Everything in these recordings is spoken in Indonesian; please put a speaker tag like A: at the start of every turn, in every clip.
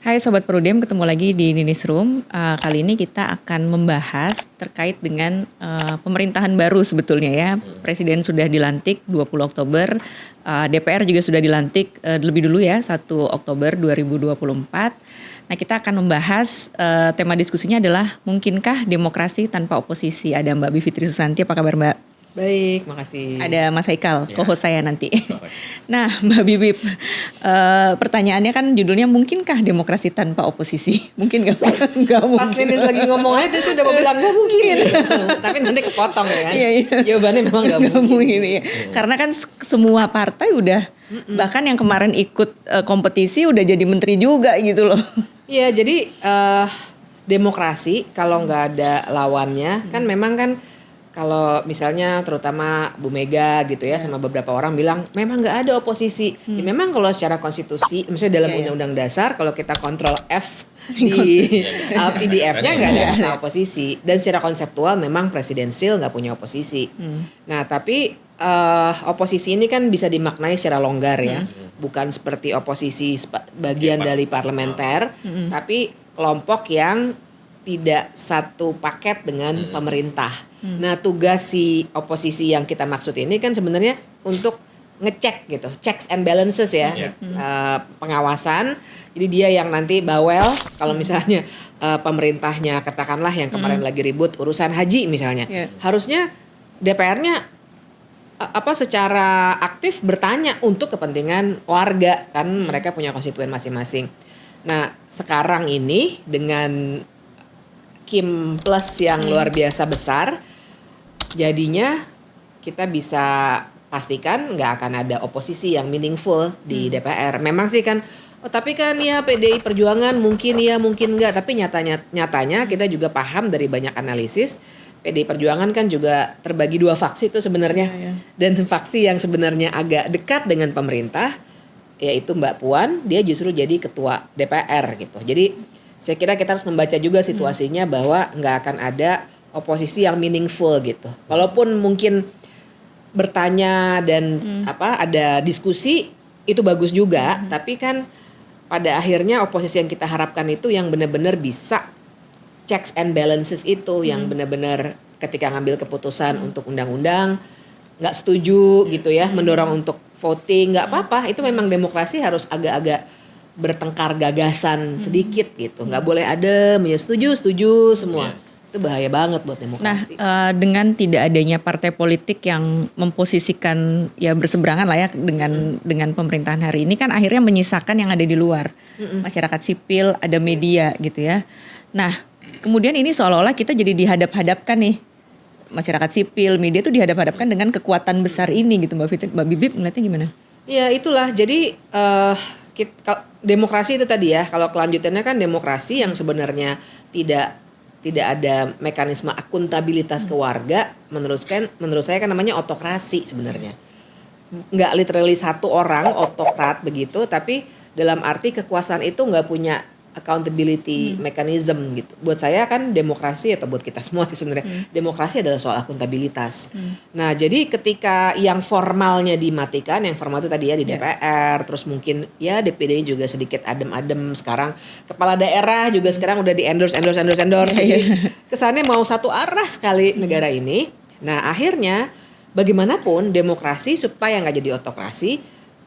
A: Hai Sobat Perudem, ketemu lagi di Newsroom. Kali ini kita akan membahas terkait dengan pemerintahan baru sebetulnya ya. Presiden sudah dilantik 20 Oktober, DPR juga sudah dilantik lebih dulu ya, 1 Oktober 2024. Nah, kita akan membahas tema diskusinya adalah mungkinkah demokrasi tanpa oposisi. Ada Mbak Bivitri Susanti, apa kabar Mbak?
B: Baik, makasih.
A: Ada Mas Haikal,
B: Ya.
A: co-host saya nanti. Nah, Mbak Bibip, pertanyaannya kan judulnya mungkinkah demokrasi tanpa oposisi? Mungkin nggak? Nggak mungkin.
B: Pas Ninis lagi ngomong aja dia tuh udah mau bilang nggak mungkin. Tapi nanti kepotong ya kan.
A: Iya.
B: Jawabannya memang nggak mungkin.
A: Iya. Karena kan semua partai udah, bahkan yang kemarin ikut kompetisi udah jadi menteri juga gitu loh.
B: Iya, jadi demokrasi kalau nggak ada lawannya kan memang kan. Kalau misalnya terutama Bu Mega gitu ya sama beberapa orang bilang memang nggak ada oposisi. Ya memang kalau secara konstitusi, misalnya dalam Undang-Undang Dasar kalau kita kontrol F di PDF-nya nggak ada oposisi. Dan secara konseptual memang presidensil nggak punya oposisi. Nah tapi oposisi ini kan bisa dimaknai secara longgar ya, bukan seperti oposisi bagian dari parlementer, tapi kelompok yang tidak satu paket dengan pemerintah. Nah tugas si oposisi yang kita maksud ini kan sebenarnya untuk ngecek gitu, checks and balances ya, pengawasan. Jadi dia yang nanti bawel kalau misalnya pemerintahnya katakanlah yang kemarin lagi ribut urusan haji misalnya, harusnya DPR-nya secara aktif bertanya untuk kepentingan warga kan mereka punya konstituen masing-masing. Nah sekarang ini dengan Kim Plus yang luar biasa besar, jadinya kita bisa pastikan nggak akan ada oposisi yang meaningful di DPR. Memang sih kan, tapi kan ya PDI Perjuangan mungkin ya mungkin nggak, tapi nyatanya kita juga paham dari banyak analisis, PDI Perjuangan kan juga terbagi dua faksi itu sebenarnya, dan faksi yang sebenarnya agak dekat dengan pemerintah, yaitu Mbak Puan, dia justru jadi ketua DPR gitu. Jadi saya kira kita harus membaca juga situasinya bahwa nggak akan ada oposisi yang meaningful gitu. Walaupun mungkin bertanya dan ada diskusi itu bagus juga, tapi kan pada akhirnya oposisi yang kita harapkan itu yang benar-benar bisa checks and balances itu, yang benar-benar ketika ngambil keputusan untuk undang-undang nggak setuju gitu ya, mendorong untuk voting nggak apa-apa. Itu memang demokrasi harus agak-agak bertengkar gagasan sedikit gitu, nggak boleh adem ya setuju semua. Itu bahaya banget buat demokrasi.
A: Nah, dengan tidak adanya partai politik yang memposisikan ya berseberangan lah ya dengan pemerintahan hari ini kan akhirnya menyisakan yang ada di luar, masyarakat sipil, ada media gitu ya. Nah, kemudian ini seolah-olah kita jadi dihadap-hadapkan nih, masyarakat sipil, media itu dihadap-hadapkan dengan kekuatan besar ini gitu, Mbak Bibip ngeliatnya gimana?
B: Ya itulah, jadi demokrasi itu tadi ya, kalau kelanjutannya kan demokrasi yang sebenarnya tidak ada mekanisme akuntabilitas ke warga, menurut saya kan namanya otokrasi sebenarnya. Nggak literally satu orang otokrat begitu, tapi dalam arti kekuasaan itu nggak punya accountability mechanism gitu. Buat saya kan demokrasi atau buat kita semua sih sebenarnya demokrasi adalah soal akuntabilitas. Nah jadi ketika yang formalnya dimatikan, yang formal itu tadi ya di DPR, terus mungkin ya DPD juga sedikit adem-adem sekarang, kepala daerah juga sekarang udah di endorse. Jadi kesannya mau satu arah sekali negara ini. Nah akhirnya bagaimanapun demokrasi supaya nggak jadi otokrasi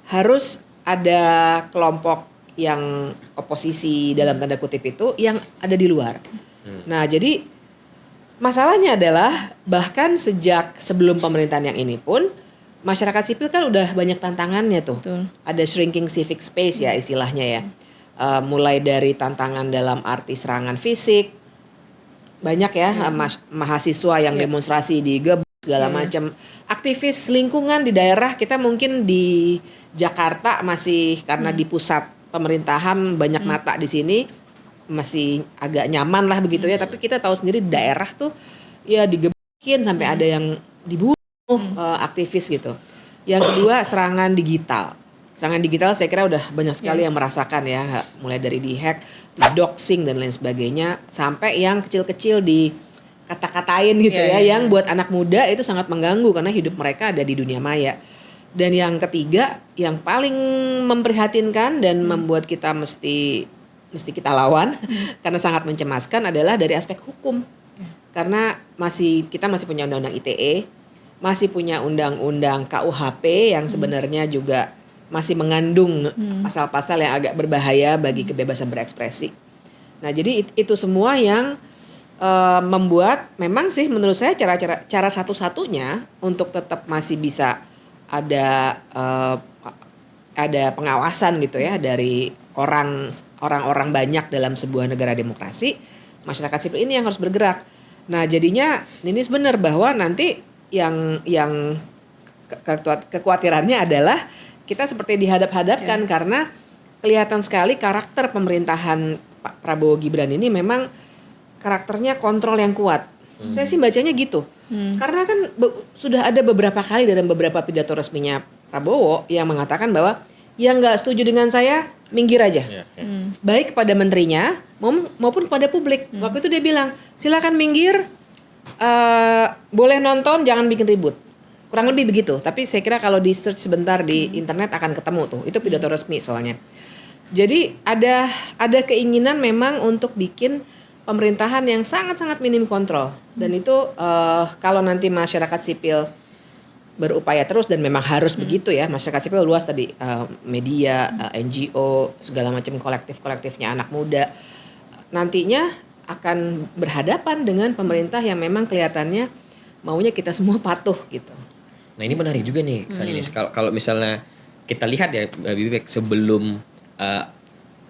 B: harus ada kelompok yang oposisi dalam tanda kutip itu yang ada di luar. Nah jadi masalahnya adalah bahkan sejak sebelum pemerintahan yang ini pun masyarakat sipil kan udah banyak tantangannya tuh.
A: Betul.
B: Ada shrinking civic space ya istilahnya ya. Mulai dari tantangan dalam arti serangan fisik, banyak ya mahasiswa yang demonstrasi di gebuk segala macam. Aktivis lingkungan di daerah kita mungkin di Jakarta masih karena di pusat pemerintahan banyak mata di sini masih agak nyaman lah begitu ya, tapi kita tahu sendiri di daerah tuh ya digebukin sampai ada yang dibunuh aktivis gitu. Yang kedua serangan digital saya kira udah banyak sekali yang merasakan ya, mulai dari dihack, doxing dan lain sebagainya, sampai yang kecil-kecil di kata-katain gitu yang buat anak muda itu sangat mengganggu karena hidup mereka ada di dunia maya. Dan yang ketiga yang paling memprihatinkan dan membuat kita mesti mesti kita lawan karena sangat mencemaskan adalah dari aspek hukum. Karena kita masih punya undang-undang ITE, masih punya undang-undang KUHP yang sebenarnya juga masih mengandung pasal-pasal yang agak berbahaya bagi kebebasan berekspresi. Nah, jadi itu semua yang membuat memang sih menurut saya cara satu-satunya untuk tetap masih bisa ada pengawasan gitu ya dari orang-orang banyak dalam sebuah negara demokrasi, masyarakat sipil ini yang harus bergerak. Nah, jadinya ini benar bahwa nanti yang kekhawatirannya adalah kita seperti dihadap-hadapkan karena kelihatan sekali karakter pemerintahan Pak Prabowo Gibran ini memang karakternya kontrol yang kuat. Saya sih bacanya gitu. Karena kan sudah ada beberapa kali dalam beberapa pidato resminya Prabowo yang mengatakan bahwa yang nggak setuju dengan saya minggir aja. Baik kepada menterinya maupun kepada publik. Waktu itu dia bilang, silakan minggir, boleh nonton, jangan bikin ribut. Kurang lebih begitu. Tapi saya kira kalau di search sebentar di internet akan ketemu tuh. Itu pidato resmi soalnya. Jadi ada keinginan memang untuk bikin pemerintahan yang sangat-sangat minim kontrol. Dan itu kalau nanti masyarakat sipil berupaya terus dan memang harus begitu ya, masyarakat sipil luas tadi, media, NGO, segala macam kolektifnya anak muda, nantinya akan berhadapan dengan pemerintah yang memang kelihatannya maunya kita semua patuh gitu.
C: Nah, ini menarik juga nih Kak Ninis. Kalau misalnya kita lihat ya Bibek sebelum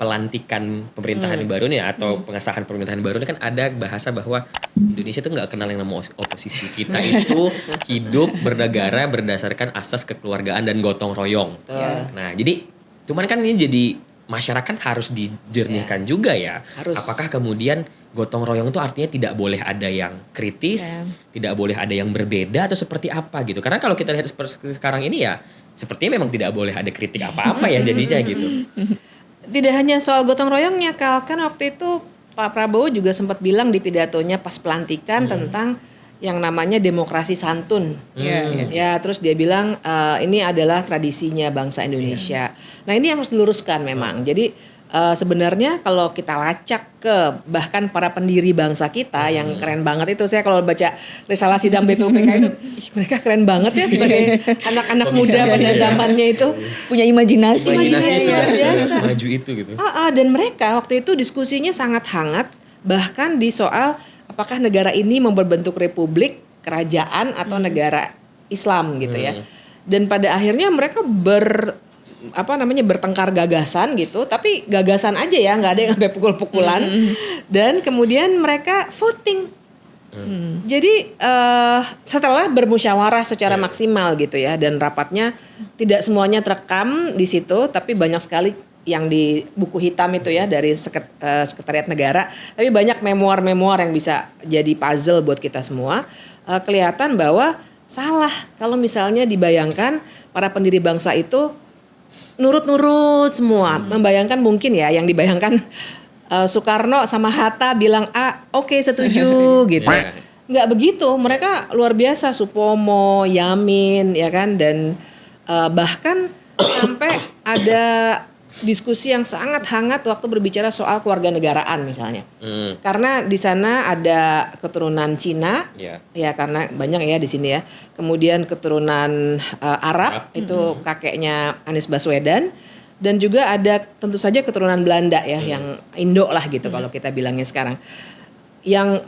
C: pelantikan pemerintahan yang baru nih atau pengesahan pemerintahan baru ini kan ada bahasa bahwa Indonesia tuh nggak kenal yang namanya oposisi. Kita itu hidup bernegara berdasarkan asas kekeluargaan dan gotong royong. Nah, jadi cuman kan ini jadi masyarakat harus dijernihkan juga ya. Harus. Apakah kemudian gotong royong itu artinya tidak boleh ada yang kritis, tidak boleh ada yang berbeda atau seperti apa gitu. Karena kalau kita lihat seperti sekarang ini ya sepertinya memang tidak boleh ada kritik apa-apa ya jadinya gitu.
B: Tidak hanya soal gotong royongnya, kan waktu itu Pak Prabowo juga sempat bilang di pidatonya pas pelantikan tentang yang namanya demokrasi santun. Ya, terus dia bilang ini adalah tradisinya bangsa Indonesia. Nah, ini yang harus diluruskan memang. Jadi sebenarnya kalau kita lacak ke bahkan para pendiri bangsa kita yang keren banget itu, saya kalau baca risalah sidang BPUPK itu mereka keren banget ya sebagai anak-anak muda pada zamannya itu
A: Punya imajinasi
C: sudah
B: biasa.
C: maju itu gitu.
B: Dan mereka waktu itu diskusinya sangat hangat bahkan di soal apakah negara ini mau berbentuk republik, kerajaan atau negara Islam gitu ya. Dan pada akhirnya mereka bertengkar gagasan gitu, tapi gagasan aja ya, nggak ada yang sampai pukul-pukulan. Dan kemudian mereka voting. Jadi setelah bermusyawarah secara maksimal gitu ya, dan rapatnya tidak semuanya terekam di situ, tapi banyak sekali yang di buku hitam itu ya dari Sekretariat Negara, tapi banyak memoir-memoir yang bisa jadi puzzle buat kita semua. Kelihatan bahwa salah kalau misalnya dibayangkan para pendiri bangsa itu nurut-nurut semua. Membayangkan mungkin ya yang dibayangkan Soekarno sama Hatta bilang oke, setuju gitu. Nggak begitu, mereka luar biasa, Supomo, Yamin ya kan, dan bahkan sampai ada diskusi yang sangat hangat waktu berbicara soal kewarganegaraan misalnya. Karena di sana ada keturunan Cina, ya karena banyak ya di sini ya. Kemudian keturunan Arab, itu kakeknya Anies Baswedan, dan juga ada tentu saja keturunan Belanda ya, yang Indo lah gitu kalau kita bilangnya sekarang. Yang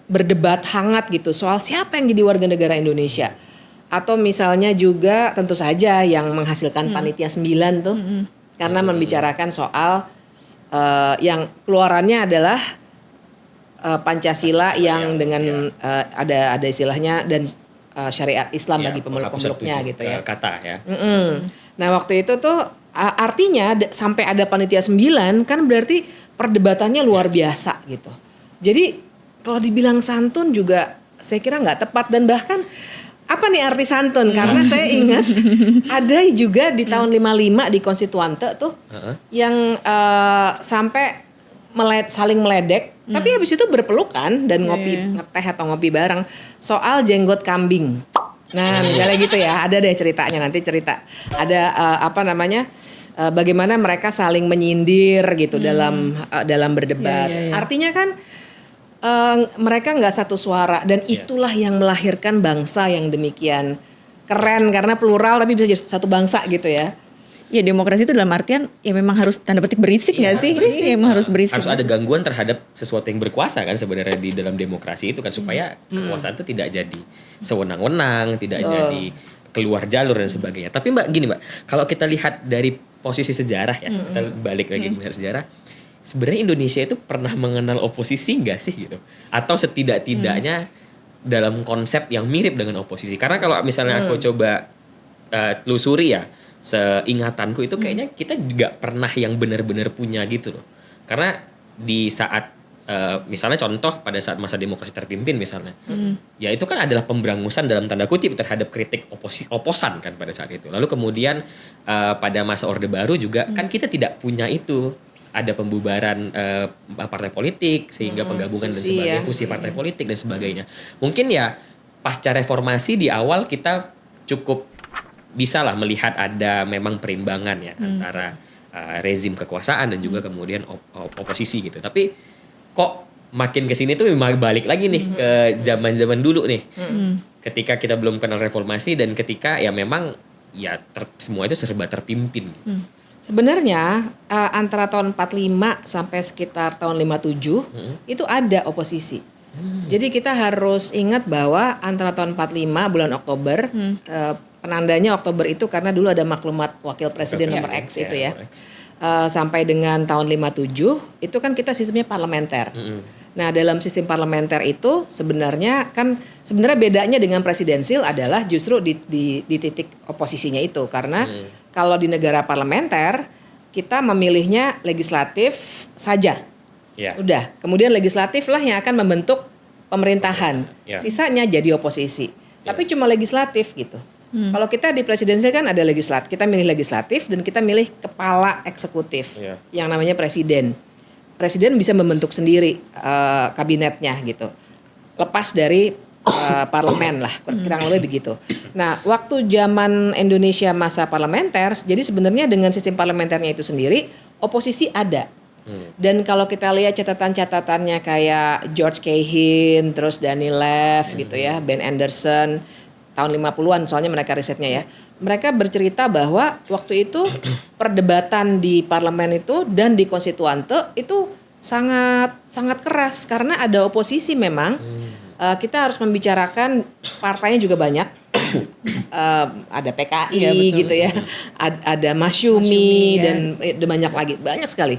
B: berdebat hangat gitu soal siapa yang jadi warga negara Indonesia. Atau misalnya juga tentu saja yang menghasilkan panitia 9 tuh, karena membicarakan soal yang keluarannya adalah Pancasila yang dengan ada istilahnya dan syariat Islam bagi pemeluk-pemeluknya gitu ya.
C: Kata ya.
B: Nah waktu itu tuh artinya sampai ada panitia 9 kan berarti perdebatannya luar biasa gitu. Jadi kalau dibilang santun juga saya kira nggak tepat, dan bahkan apa nih arti santun? Karena saya ingat ada juga di tahun 55 di Konstituante tuh yang sampai saling meledek, tapi habis itu berpelukan dan ngopi ngeteh atau ngopi bareng soal jenggot kambing. Nah misalnya gitu ya, ada deh ceritanya, nanti cerita. Ada bagaimana mereka saling menyindir gitu dalam berdebat.
A: Iya.
B: Artinya kan mereka nggak satu suara dan itulah yang melahirkan bangsa yang demikian keren karena plural tapi bisa jadi satu bangsa gitu ya.
A: Ya demokrasi itu dalam artian ya memang harus tanda petik berisik nggak sih? Iya, emang harus berisik.
C: Harus ada gangguan terhadap sesuatu yang berkuasa kan sebenarnya di dalam demokrasi itu kan supaya kekuasaan itu tidak jadi sewenang-wenang, tidak jadi keluar jalur dan sebagainya. Tapi Mbak gini Mbak, kalau kita lihat dari posisi sejarah ya, kita balik lagi melihat sejarah, sebenarnya Indonesia itu pernah mengenal oposisi nggak sih gitu? Atau setidak-tidaknya dalam konsep yang mirip dengan oposisi? Karena kalau misalnya aku coba telusuri ya, seingatanku itu kayaknya kita juga pernah yang benar-benar punya gitu loh. Karena di saat misalnya contoh pada saat masa demokrasi terpimpin misalnya, ya itu kan adalah pemberangusan dalam tanda kutip terhadap kritik oposan kan pada saat itu. Lalu kemudian pada masa Orde Baru juga kan kita tidak punya itu. Ada pembubaran partai politik sehingga penggabungan dan sebagainya, fusi partai politik dan sebagainya. Mungkin ya pasca reformasi di awal kita cukup bisa lah melihat ada memang perimbangan ya antara rezim kekuasaan dan juga kemudian oposisi gitu. Tapi kok makin kesini tuh memang balik lagi nih ke zaman-zaman dulu nih. Ketika kita belum kenal reformasi dan ketika ya memang ya semua itu serba terpimpin.
B: Sebenarnya antara tahun 45 sampai sekitar tahun 57 itu ada oposisi. Jadi kita harus ingat bahwa antara tahun 45 bulan Oktober penandanya Oktober itu karena dulu ada maklumat wakil presiden nomor X itu ya. Sampai dengan tahun 57 itu kan kita sistemnya parlementer. Nah, dalam sistem parlementer itu sebenarnya bedanya dengan presidensil adalah justru di titik oposisinya itu karena kalau di negara parlementer kita memilihnya legislatif saja. Udah, kemudian legislatif lah yang akan membentuk pemerintahan. Sisanya jadi oposisi. Tapi cuma legislatif gitu. Kalau kita di presidensial kan ada legislatif, kita milih legislatif dan kita milih kepala eksekutif yang namanya presiden. Presiden bisa membentuk sendiri kabinetnya gitu, lepas dari parlemen lah, kurang lebih begitu. Nah, waktu zaman Indonesia masa parlementer, jadi sebenarnya dengan sistem parlementernya itu sendiri, oposisi ada. Dan kalau kita lihat catatan-catatannya kayak George Cahin, terus Danny Lev gitu ya, Ben Anderson, tahun 50-an soalnya mereka risetnya ya. Mereka bercerita bahwa waktu itu perdebatan di parlemen itu dan di konstituante itu sangat keras karena ada oposisi memang. Kita harus membicarakan partainya juga banyak. Ada PKI gitu ya. Ada Masyumi dan banyak sekali.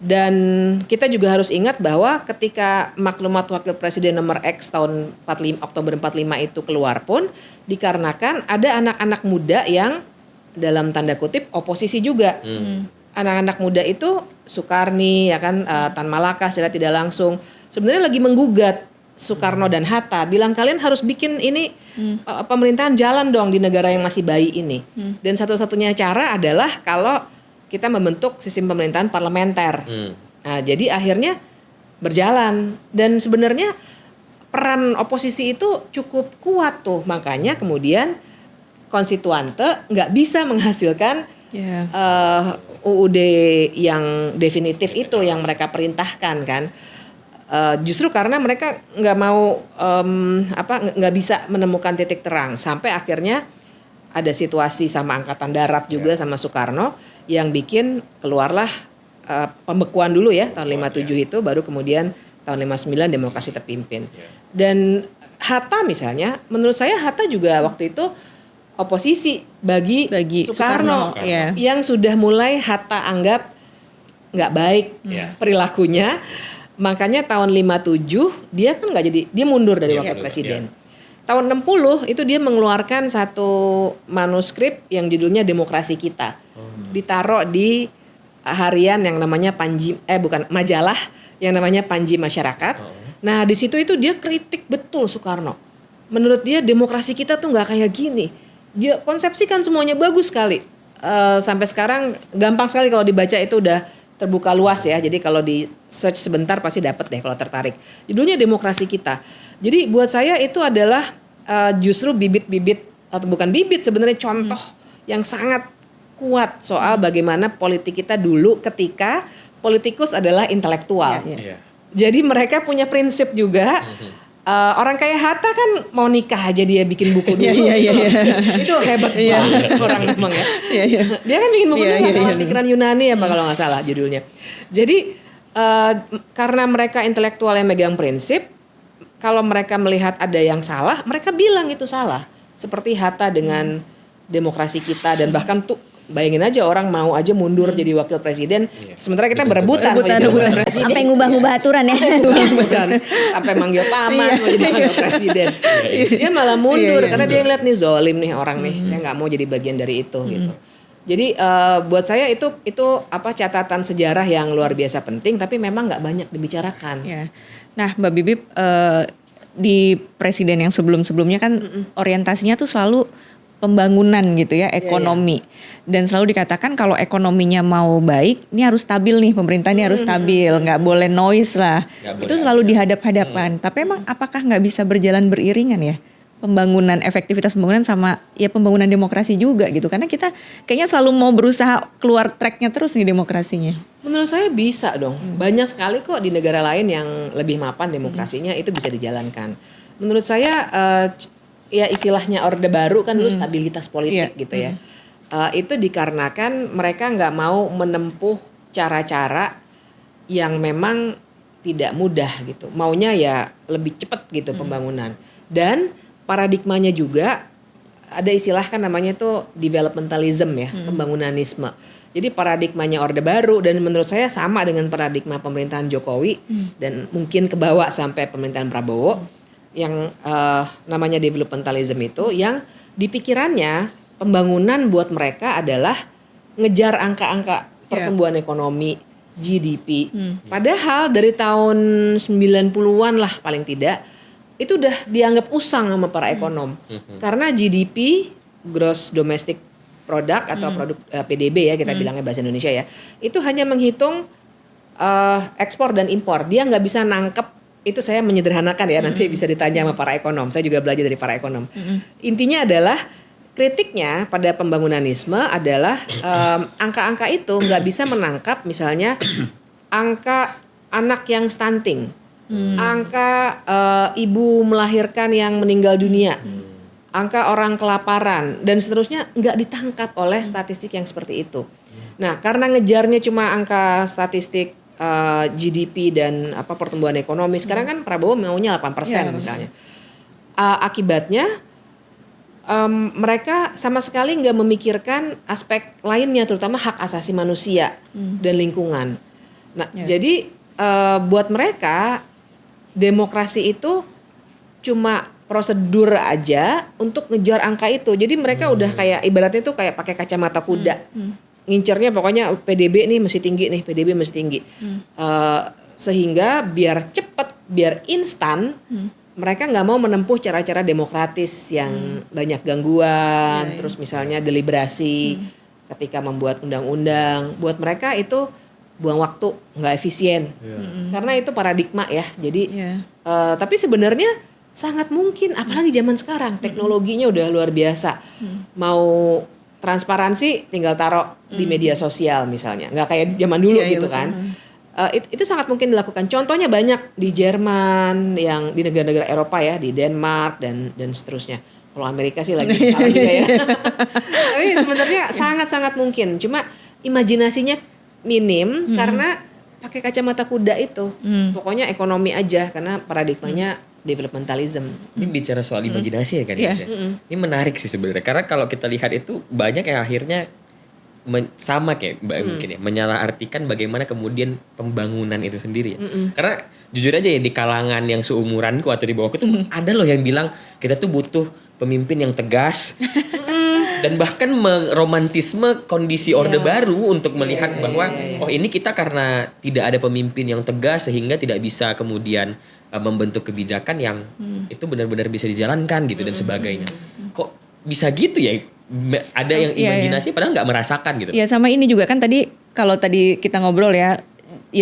B: Dan kita juga harus ingat bahwa ketika maklumat wakil presiden nomor X tahun 45, Oktober 45 itu keluar pun dikarenakan ada anak-anak muda yang dalam tanda kutip oposisi juga. Anak-anak muda itu Soekarni ya kan, Tan Malaka secara tidak langsung sebenarnya lagi menggugat Soekarno dan Hatta, bilang kalian harus bikin ini pemerintahan jalan dong di negara yang masih bayi ini. Dan satu-satunya cara adalah kalau kita membentuk sistem pemerintahan parlementer. Nah, jadi akhirnya berjalan dan sebenarnya peran oposisi itu cukup kuat tuh, makanya kemudian konstituante nggak bisa menghasilkan UUD yang definitif itu yang mereka perintahkan kan. Justru karena mereka nggak mau nggak bisa menemukan titik terang sampai akhirnya ada situasi sama Angkatan Darat juga sama Soekarno yang bikin keluarlah pembekuan dulu ya tahun 57 itu baru kemudian tahun 59 demokrasi terpimpin. Dan Hatta misalnya menurut saya Hatta juga waktu itu oposisi bagi Soekarno. Yang sudah mulai Hatta anggap nggak baik perilakunya. Makanya tahun 57 dia kan nggak jadi, dia mundur dari wakil presiden. Tahun 60 itu dia mengeluarkan satu manuskrip yang judulnya Demokrasi Kita. Ditaruh di harian yang namanya majalah yang namanya Panji Masyarakat. Nah, di situ itu dia kritik betul Soekarno. Menurut dia demokrasi kita tuh nggak kayak gini. Dia konsepsikan semuanya bagus sekali. Sampai sekarang gampang sekali kalau dibaca itu udah terbuka luas ya. Jadi kalau di search sebentar pasti dapat deh kalau tertarik. Judulnya Demokrasi Kita. Jadi buat saya itu adalah justru bibit-bibit atau bukan bibit sebenarnya contoh yang sangat kuat soal bagaimana politik kita dulu ketika politikus adalah intelektual.
C: Iya.
B: Jadi mereka punya prinsip juga. Orang kayak Hatta kan mau nikah aja dia bikin buku dulu. Itu hebat banget orang memang ya. Dia kan bikin buku dulu lewat pikiran Yunani apa kalau nggak salah judulnya. Jadi karena mereka intelektual yang megang prinsip, kalau mereka melihat ada yang salah, mereka bilang itu salah. Seperti Hatta dengan demokrasi kita dan bahkan tuh bayangin aja orang mau aja mundur jadi wakil presiden, sementara kita berebutan presiden.
D: Sampai ngubah-ngubah aturan ya.
B: Sampai manggil paman mau jadi wakil presiden. Dia malah mundur karena dia ngeliat nih zolim nih orang nih. Saya nggak mau jadi bagian dari itu gitu. Jadi buat saya itu catatan sejarah yang luar biasa penting, tapi memang nggak banyak dibicarakan.
A: Ya. Nah, Mbak Bibip di presiden yang sebelum-sebelumnya kan orientasinya tuh selalu pembangunan gitu ya, ekonomi. Dan selalu dikatakan kalau ekonominya mau baik, ini harus stabil nih, pemerintahnya harus stabil, nggak boleh noise lah. Itu selalu dihadap-hadapan. Tapi emang apakah nggak bisa berjalan beriringan ya? Pembangunan, efektivitas pembangunan sama ya pembangunan demokrasi juga gitu. Karena kita kayaknya selalu mau berusaha keluar tracknya terus nih demokrasinya.
B: Menurut saya bisa dong. Banyak sekali kok di negara lain yang lebih mapan demokrasinya itu bisa dijalankan. Menurut saya ya istilahnya Orde Baru kan dulu stabilitas politik gitu ya. Itu dikarenakan mereka nggak mau menempuh cara-cara yang memang tidak mudah gitu. Maunya ya lebih cepat gitu pembangunan. Dan paradigmanya juga ada istilah kan namanya itu developmentalism ya, pembangunanisme. Jadi paradigmanya Orde Baru dan menurut saya sama dengan paradigma pemerintahan Jokowi dan mungkin kebawa sampai pemerintahan Prabowo yang namanya developmentalism itu yang di pikirannya pembangunan buat mereka adalah ngejar angka-angka pertumbuhan ekonomi, GDP. Padahal dari tahun 90-an lah paling tidak itu udah dianggap usang sama para ekonom. Karena GDP, gross domestic product atau produk PDB ya kita bilangnya bahasa Indonesia ya. Itu hanya menghitung ekspor dan impor. Dia nggak bisa nangkep, itu saya menyederhanakan ya, nanti bisa ditanya sama para ekonom. Saya juga belajar dari para ekonom. Intinya adalah kritiknya pada pembangunanisme adalah angka-angka itu nggak bisa menangkap misalnya angka anak yang stunting, angka ibu melahirkan yang meninggal dunia, angka orang kelaparan dan seterusnya nggak ditangkap oleh statistik yang seperti itu. Nah, karena ngejarnya cuma angka statistik GDP dan pertumbuhan ekonomi, sekarang kan Prabowo maunya 8% misalnya. Akibatnya mereka sama sekali nggak memikirkan aspek lainnya, terutama hak asasi manusia dan lingkungan. Nah, jadi buat mereka demokrasi itu cuma prosedur aja untuk ngejar angka itu. Jadi mereka udah kayak ibaratnya tuh kayak pakai kacamata kuda. Ngincernya pokoknya PDB nih mesti tinggi nih, PDB mesti tinggi. Sehingga biar cepet, biar instan, mereka nggak mau menempuh cara-cara demokratis yang banyak gangguan, terus misalnya deliberasi ketika membuat undang-undang. Buat mereka itu buang waktu, nggak efisien. Karena itu paradigma ya. Jadi, tapi sebenarnya sangat mungkin, apalagi zaman sekarang teknologinya udah luar biasa. Mau transparansi tinggal taruh di media sosial misalnya, nggak kayak zaman dulu gitu kan. Itu sangat mungkin dilakukan. Contohnya banyak di Jerman, yang di negara-negara Eropa ya, di Denmark dan seterusnya. Kalau Amerika sih lagi salah juga ya. Tapi sebenarnya sangat-sangat mungkin. Cuma imajinasinya minim karena pakai kacamata kuda itu. Pokoknya ekonomi aja karena paradigmanya developmentalism.
C: Ini bicara soal imajinasi ya kan ya. Ini menarik sih sebenarnya karena kalau kita lihat itu banyak yang akhirnya sama kayak Mbak mungkin ya, menyalahartikan bagaimana kemudian pembangunan itu sendiri ya. Karena jujur aja ya di kalangan yang seumuranku atau di bawahku tuh ada loh yang bilang kita tuh butuh pemimpin yang tegas dan bahkan meromantisme kondisi Orde Baru untuk melihat bahwa oh ini kita karena tidak ada pemimpin yang tegas sehingga tidak bisa kemudian membentuk kebijakan yang itu benar-benar bisa dijalankan gitu dan sebagainya. Kok bisa gitu ya? Ada yang imajinasi padahal nggak merasakan gitu.
A: Ya sama ini juga kan tadi kalau tadi kita ngobrol ya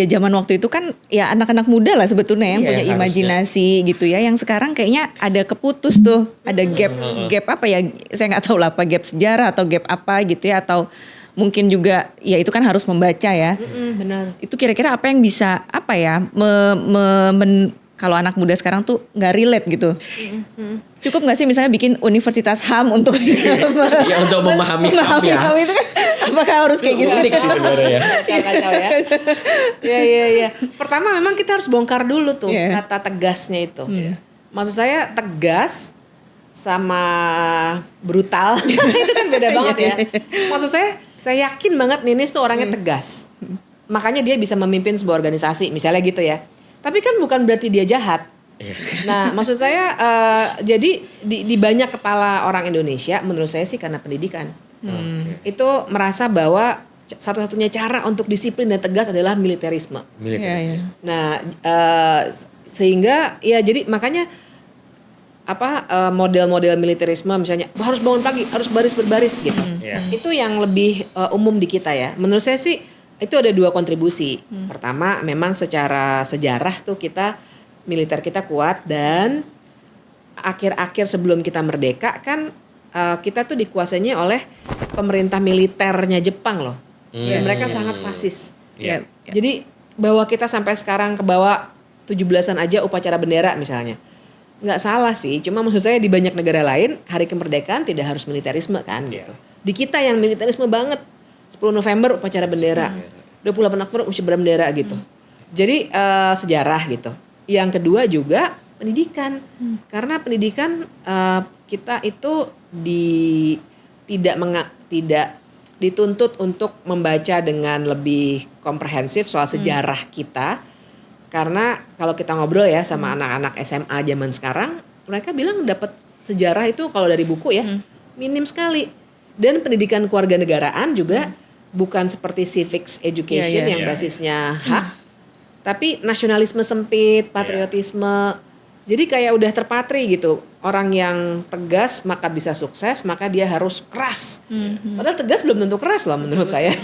A: zaman waktu itu kan ya anak-anak muda lah sebetulnya yang punya imajinasi gitu ya. Yang sekarang kayaknya ada keputus tuh, ada gap apa ya? Saya nggak tahu lah apa gap sejarah atau gap apa gitu ya, atau mungkin juga ya itu kan harus membaca ya.
B: Benar.
A: Itu kira-kira apa yang bisa apa ya kalau anak muda sekarang tuh nggak relate gitu. Cukup nggak sih misalnya bikin universitas HAM untuk bisa
C: Ya untuk memahami HAM ya.
A: HAM itu kan, apakah harus kayak gitu?
C: Unik sih sebenarnya ya.
B: Kacau ya. Iya. Pertama memang kita harus bongkar dulu tuh
A: Iya.
B: kata tegasnya itu. Maksud saya tegas sama brutal itu kan beda banget ya. Maksud saya yakin banget Ninis tuh orangnya tegas. Makanya dia bisa memimpin sebuah organisasi misalnya gitu ya. Tapi kan bukan berarti dia jahat.
C: Iya.
B: Nah, maksud saya jadi di banyak kepala orang Indonesia menurut saya sih karena pendidikan. Itu merasa bahwa satu-satunya cara untuk disiplin dan tegas adalah militerisme.
C: Militer.
A: Iya.
B: Nah, sehingga ya jadi makanya model-model militerisme misalnya harus bangun pagi, harus baris berbaris gitu.
C: Iya.
B: Itu yang lebih umum di kita ya. Menurut saya sih itu ada dua kontribusi. Pertama, memang secara sejarah tuh militer kita kuat dan akhir-akhir sebelum kita merdeka kan kita tuh dikuasainya oleh pemerintah militernya Jepang loh. Dan mereka sangat fasis.
C: Iya.
B: Jadi bahwa kita sampai sekarang ke bawah 17-an aja upacara bendera misalnya. Nggak salah sih, cuma maksud saya di banyak negara lain hari kemerdekaan tidak harus militerisme kan gitu. Di kita yang militerisme banget. 10 November upacara bendera, 28 Oktober upacara bendera gitu. Jadi sejarah gitu. Yang kedua juga pendidikan, karena pendidikan kita itu tidak dituntut untuk membaca dengan lebih komprehensif soal sejarah kita. Karena kalau kita ngobrol ya sama anak-anak SMA zaman sekarang, mereka bilang dapat sejarah itu kalau dari buku ya minim sekali. Dan pendidikan kewarganegaraan juga bukan seperti civics education yang basisnya hak, tapi nasionalisme sempit, patriotisme. Jadi kayak udah terpatri gitu. Orang yang tegas maka bisa sukses, maka dia harus keras. Padahal tegas belum tentu keras loh menurut saya.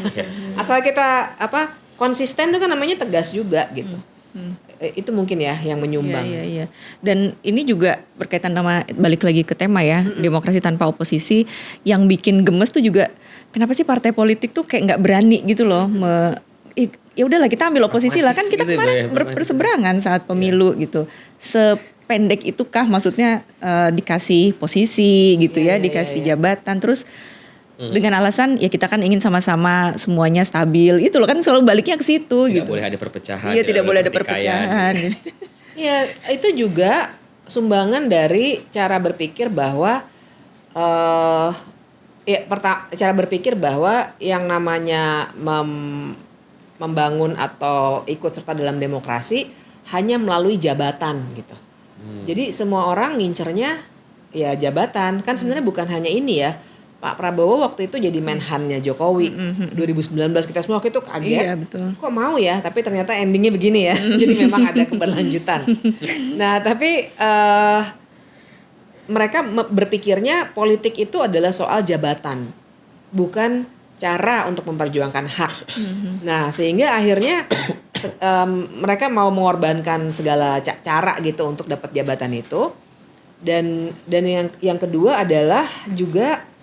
B: Asal kita konsisten itu kan namanya tegas juga gitu. Itu mungkin ya yang menyumbang.
A: Iya. Dan ini juga berkaitan sama balik lagi ke tema ya, demokrasi tanpa oposisi. Yang bikin gemes tuh juga kenapa sih partai politik tuh kayak nggak berani gitu loh. Ya udahlah kita ambil oposisi lah, kan kita
C: Gitu
A: kemarin
C: ya,
A: berseberangan saat pemilu gitu. Sependek itukah maksudnya dikasih posisi gitu ya, dikasih jabatan terus. Dengan alasan ya kita kan ingin sama-sama semuanya stabil. Itu loh kan selalu baliknya ke situ
C: Tidak
A: gitu.
C: boleh ada perpecahan.
A: Iya, tidak boleh ada
C: pertikaian.
A: perpecahan gitu.
B: Ya itu juga sumbangan dari cara berpikir bahwa cara berpikir bahwa yang namanya membangun atau ikut serta dalam demokrasi hanya melalui jabatan gitu. Jadi semua orang ngincernya ya jabatan. Kan sebenarnya bukan hanya ini ya. Pak Prabowo waktu itu jadi menhannya Jokowi 2019 kita semua waktu itu kaget.
A: Iya, betul.
B: Kok mau ya? Tapi ternyata endingnya begini ya. Jadi memang ada keberlanjutan. Nah tapi mereka berpikirnya politik itu adalah soal jabatan, bukan cara untuk memperjuangkan hak. Nah sehingga akhirnya mereka mau mengorbankan segala cara gitu untuk dapat jabatan itu. Dan yang kedua adalah juga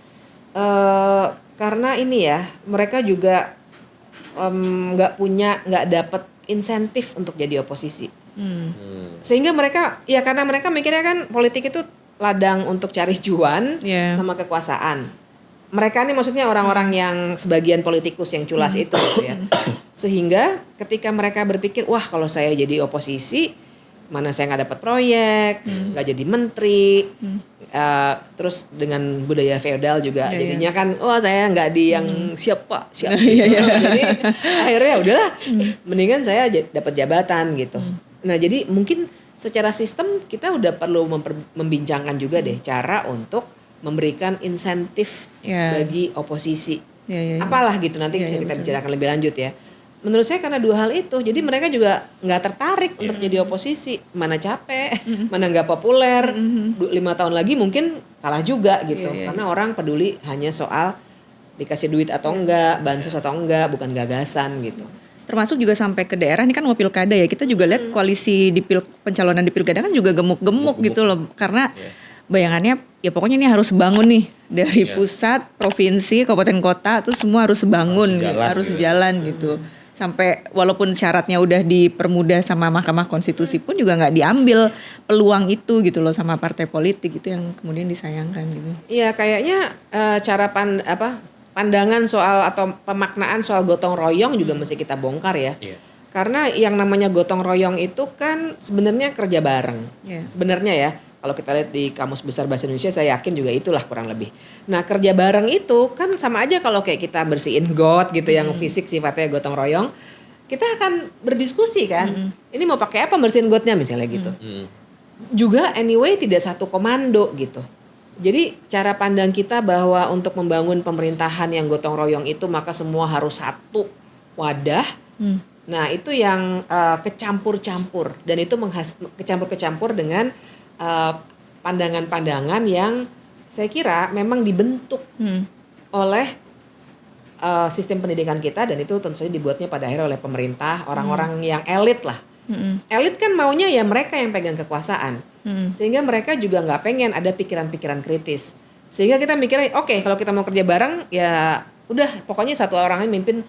B: karena ini ya mereka juga nggak dapat insentif untuk jadi oposisi. Sehingga mereka ya karena mereka mikirnya kan politik itu ladang untuk cari cuan sama kekuasaan. Mereka ini maksudnya orang-orang yang sebagian politikus yang culas itu gitu ya. Sehingga ketika mereka berpikir wah kalau saya jadi oposisi mana saya nggak dapat proyek, nggak jadi menteri, terus dengan budaya feodal juga jadinya kan, wah saya nggak di yang siapa. Jadi akhirnya udahlah, mendingan saya dapat jabatan gitu. Nah jadi mungkin secara sistem kita udah perlu membincangkan juga deh cara untuk memberikan insentif bagi oposisi. Apalah gitu nanti bisa kita bicarakan lebih lanjut ya. Menurut saya karena dua hal itu, jadi mereka juga nggak tertarik untuk jadi oposisi, mana capek, mana nggak populer, 5 tahun lagi mungkin kalah juga gitu, karena orang peduli hanya soal dikasih duit atau enggak, bansos atau enggak, bukan gagasan gitu.
A: Termasuk juga sampai ke daerah, ini kan mau pilkada ya, kita juga lihat koalisi di pencalonan di pilkada kan juga gemuk-gemuk gitu loh, karena bayangannya ya pokoknya ini harus bangun nih dari
C: Iya.
A: pusat, provinsi, kabupaten kota, tuh semua harus bangun, harus jalan gitu. Sampai walaupun syaratnya udah dipermudah sama Mahkamah Konstitusi pun juga nggak diambil peluang itu gitu loh sama partai politik, itu yang kemudian disayangkan gitu.
B: Iya, kayaknya cara pandangan soal atau pemaknaan soal gotong royong juga mesti kita bongkar ya.
C: Iya.
B: Karena yang namanya gotong royong itu kan sebenarnya kerja bareng.
A: Iya.
B: Sebenarnya ya, kalau kita lihat di Kamus Besar Bahasa Indonesia, saya yakin juga itulah kurang lebih. Nah, kerja bareng itu kan sama aja kalau kayak kita bersihin got gitu yang fisik sifatnya gotong royong, kita akan berdiskusi kan. Ini mau pakai apa bersihin gotnya misalnya gitu. Juga anyway tidak satu komando gitu. Jadi cara pandang kita bahwa untuk membangun pemerintahan yang gotong royong itu maka semua harus satu wadah. Nah, itu yang kecampur-campur dan itu kecampur-kecampur dengan pandangan-pandangan yang saya kira memang dibentuk oleh sistem pendidikan kita, dan itu tentu saja dibuatnya pada akhirnya oleh pemerintah, orang-orang yang elit lah. Elit kan maunya ya mereka yang pegang kekuasaan, sehingga mereka juga nggak pengen ada pikiran-pikiran kritis. Sehingga kita mikirnya, oke, kalau kita mau kerja bareng ya udah pokoknya satu orang yang mimpin,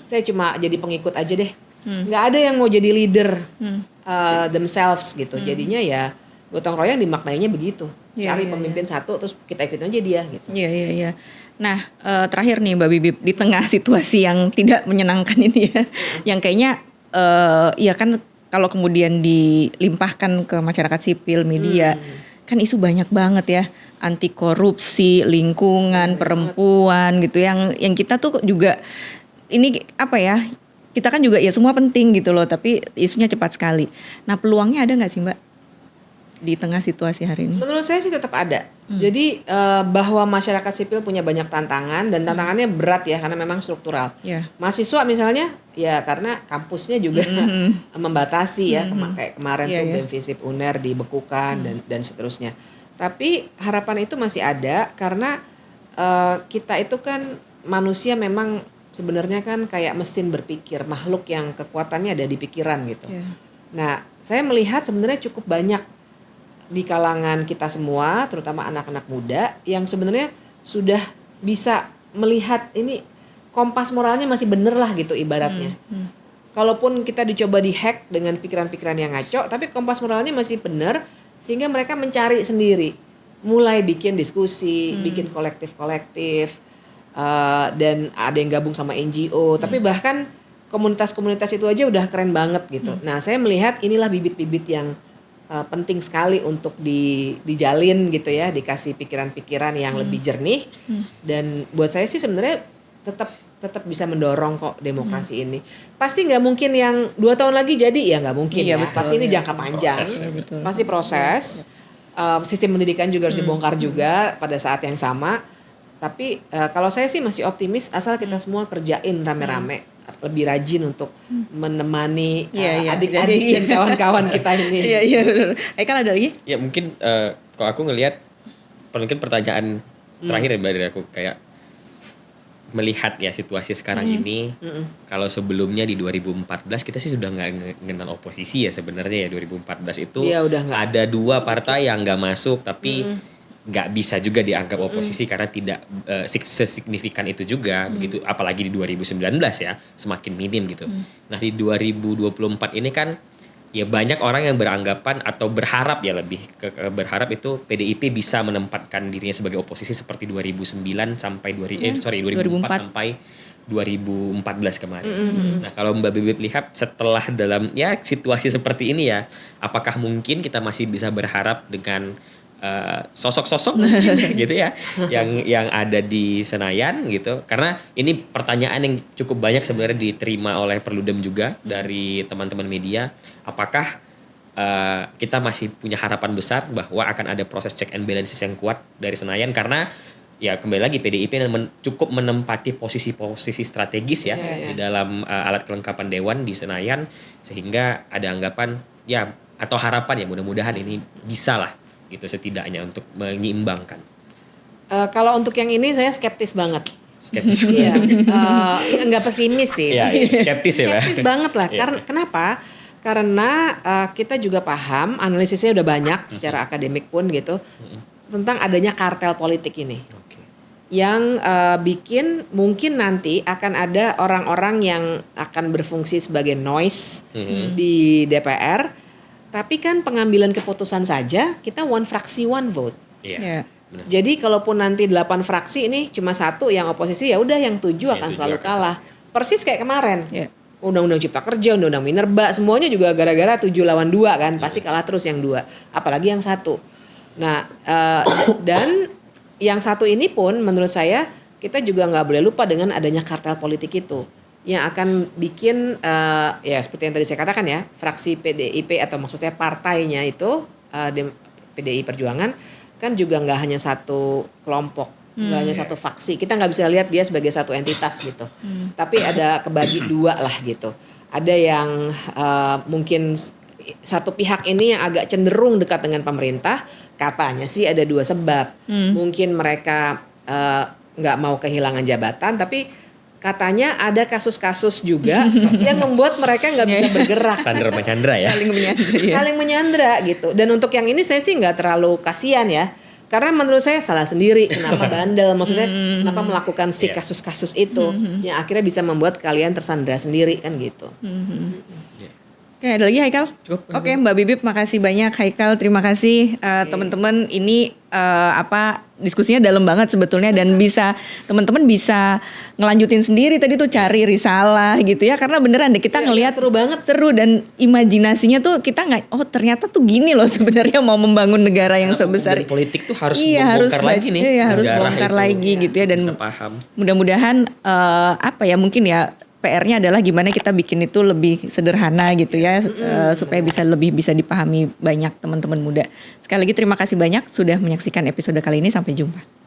B: saya cuma jadi pengikut aja deh. Nggak ada yang mau jadi leader themselves gitu. Jadinya ya gotong royong dimaknainya begitu.
A: Iya,
B: Cari
A: iya,
B: pemimpin satu terus kita ikutin aja dia gitu.
A: Iya. Nah, terakhir nih Mbak Bibip, di tengah situasi yang tidak menyenangkan ini ya, yang kayaknya ya kan kalau kemudian dilimpahkan ke masyarakat sipil, media, kan isu banyak banget ya, anti korupsi, lingkungan, perempuan gitu, yang kita tuh juga ini apa ya? Kita kan juga ya semua penting gitu loh, tapi isunya cepat sekali. Nah, peluangnya ada nggak sih Mbak di tengah situasi hari ini?
B: Menurut saya sih tetap ada. Jadi bahwa masyarakat sipil punya banyak tantangan dan tantangannya berat ya karena memang struktural.
A: Ya.
B: Mahasiswa misalnya ya karena kampusnya juga membatasi ya, kayak kemarin
A: Iya,
B: tuh
A: iya.
B: BEM Visip UNER dibekukan dan seterusnya. Tapi harapan itu masih ada karena kita itu kan manusia memang sebenarnya kan kayak mesin berpikir, makhluk yang kekuatannya ada di pikiran gitu.
A: Ya.
B: Nah, saya melihat sebenarnya cukup banyak di kalangan kita semua, terutama anak-anak muda yang sebenarnya sudah bisa melihat ini kompas moralnya masih bener lah gitu ibaratnya. Kalaupun kita dicoba dihack dengan pikiran-pikiran yang ngaco, tapi kompas moralnya masih bener sehingga mereka mencari sendiri. Mulai bikin diskusi, bikin kolektif-kolektif, dan ada yang gabung sama NGO, tapi bahkan komunitas-komunitas itu aja udah keren banget gitu. Nah, saya melihat inilah bibit-bibit yang penting sekali untuk dijalin gitu ya, dikasih pikiran-pikiran yang lebih jernih. Dan buat saya sih sebenarnya tetap bisa mendorong kok demokrasi ini. Pasti nggak mungkin yang 2 tahun lagi jadi, ya nggak mungkin
A: Iya,
B: ya.
A: betul,
B: Pasti ini
A: ya.
B: jangka panjang,
C: Proses, ya.
A: Betul.
B: pasti proses. Sistem pendidikan juga harus dibongkar juga pada saat yang sama. Tapi kalau saya sih masih optimis asal kita semua kerjain rame-rame, lebih rajin untuk menemani
A: Iya.
B: adik-adik
A: Jadi-
B: dan kawan-kawan kita ini.
A: Iya benar. Kan ada lagi?
C: Ya mungkin kalau aku ngelihat mungkin pertanyaan terakhir ya Mbak dari aku, kayak melihat ya situasi sekarang ini, kalau sebelumnya di 2014 kita sih sudah nggak mengenal oposisi ya sebenarnya ya. 2014 itu
B: Iya, udah nggak.
C: ada 2 partai yang nggak masuk, tapi nggak bisa juga dianggap oposisi karena tidak sesignifikan itu juga begitu, apalagi di 2019 ya semakin minim gitu. Nah di 2024 ini kan ya banyak orang yang beranggapan atau berharap ya lebih berharap itu PDIP bisa menempatkan dirinya sebagai oposisi seperti 2009 sampai 2004 sampai 2014 kemarin. Nah, kalau Mbak Bibip lihat setelah dalam ya situasi seperti ini ya, apakah mungkin kita masih bisa berharap dengan sosok-sosok mungkin gitu ya yang ada di Senayan gitu, karena ini pertanyaan yang cukup banyak sebenarnya diterima oleh Perludem juga dari teman-teman media, apakah kita masih punya harapan besar bahwa akan ada proses check and balances yang kuat dari Senayan, karena ya kembali lagi PDIP cukup menempati posisi-posisi strategis ya di dalam alat kelengkapan dewan di Senayan, sehingga ada anggapan ya atau harapan ya mudah-mudahan ini bisa lah gitu setidaknya untuk menyeimbangkan.
B: Kalau untuk yang ini saya skeptis banget.
C: Skeptis.
B: Iya, nggak pesimis sih.
C: Iya, skeptis ya, Mbak.
B: Skeptis banget lah.
C: Iya.
B: Kenapa? Karena kita juga paham, analisisnya udah banyak secara akademik pun gitu. tentang adanya kartel politik ini.
C: Oke.
B: Yang bikin mungkin nanti akan ada orang-orang yang akan berfungsi sebagai noise di DPR, tapi kan pengambilan keputusan saja kita one fraksi one vote.
C: Iya.
A: Ya.
C: Benar.
B: Jadi kalaupun nanti 8 fraksi ini cuma satu yang oposisi, ya udah yang 7 akan
C: tujuh
B: selalu
C: akan
B: kalah. Persis kayak kemarin.
A: Ya.
B: Undang-undang Cipta Kerja, Undang-undang Minerba, semuanya juga gara-gara 7 lawan 2 kan, pasti kalah terus yang 2, apalagi yang satu. Nah, dan yang satu ini pun menurut saya kita juga nggak boleh lupa dengan adanya kartel politik itu yang akan bikin ya seperti yang tadi saya katakan ya, fraksi PDIP atau maksud saya partainya itu PDI Perjuangan kan juga nggak hanya satu kelompok, nggak hanya satu faksi. Kita nggak bisa lihat dia sebagai satu entitas gitu. Tapi ada kebagi dua lah gitu. Ada yang mungkin satu pihak ini yang agak cenderung dekat dengan pemerintah, katanya sih ada 2 sebab. Mungkin mereka nggak mau kehilangan jabatan, tapi katanya ada kasus-kasus juga yang membuat mereka nggak bisa bergerak.
C: Sandra Menyandra ya.
A: Saling menyandra ya.
B: Saling menyandra gitu. Dan untuk yang ini saya sih nggak terlalu kasihan ya. Karena menurut saya salah sendiri. Kenapa bandel? Maksudnya kenapa melakukan si kasus-kasus itu yang akhirnya bisa membuat kalian tersandra sendiri kan gitu.
A: Oke, ada lagi Haikal?
C: Cukup.
A: Oke, Mbak Bibip makasih banyak. Haikal, terima kasih. Teman-teman, ini diskusinya dalam banget sebetulnya dan bisa teman-teman bisa ngelanjutin sendiri tadi tuh cari risalah gitu ya, karena beneran deh kita ngelihat
B: seru banget.
A: seru dan imajinasinya tuh kita nggak, oh ternyata tuh gini loh sebenarnya mau membangun negara yang sebesar
C: Dan politik tuh harus
A: iya,
C: bongkar lagi nih.
A: Iya, harus
C: sejarah
A: bongkar
C: itu.
A: lagi gitu ya, dan
C: bisa paham.
A: mudah-mudahan mungkin ya PR-nya adalah gimana kita bikin itu lebih sederhana gitu ya, supaya bisa dipahami banyak teman-teman muda. Sekali lagi terima kasih banyak sudah menyaksikan episode kali ini, sampai jumpa.